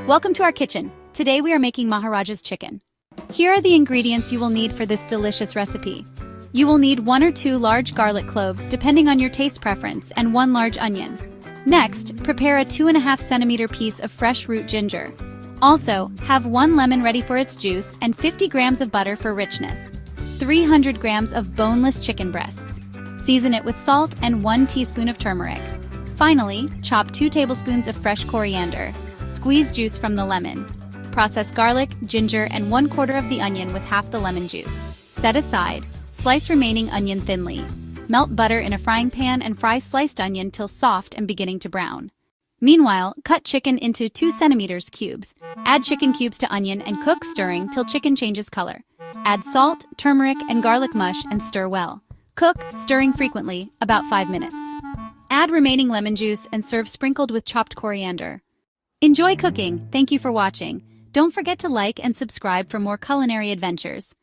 Welcome to our kitchen. Today we are making Maharaja's chicken. Here are the ingredients you will need for this delicious recipe. You will need 1 or 2 large garlic cloves depending on your taste preference and 1 large onion. Next, prepare a 2.5 centimeter piece of fresh root ginger. Also, have 1 lemon ready for its juice and 50 grams of butter for richness. 300 grams of boneless chicken breasts. Season it with salt and 1 teaspoon of turmeric. Finally, chop 2 tablespoons of fresh coriander. Squeeze juice from the lemon. Process garlic, ginger, and 1/4 of the onion with half the lemon juice. Set aside. Slice remaining onion thinly. Melt butter in a frying pan and fry sliced onion till soft and beginning to brown. Meanwhile, cut chicken into 2 centimeters cubes. Add chicken cubes to onion and cook stirring till chicken changes color. Add salt, turmeric, and garlic mush and stir well. Cook, stirring frequently, about 5 minutes. Add remaining lemon juice and serve sprinkled with chopped coriander. Enjoy cooking. Thank you for watching. Don't forget to like and subscribe for more culinary adventures.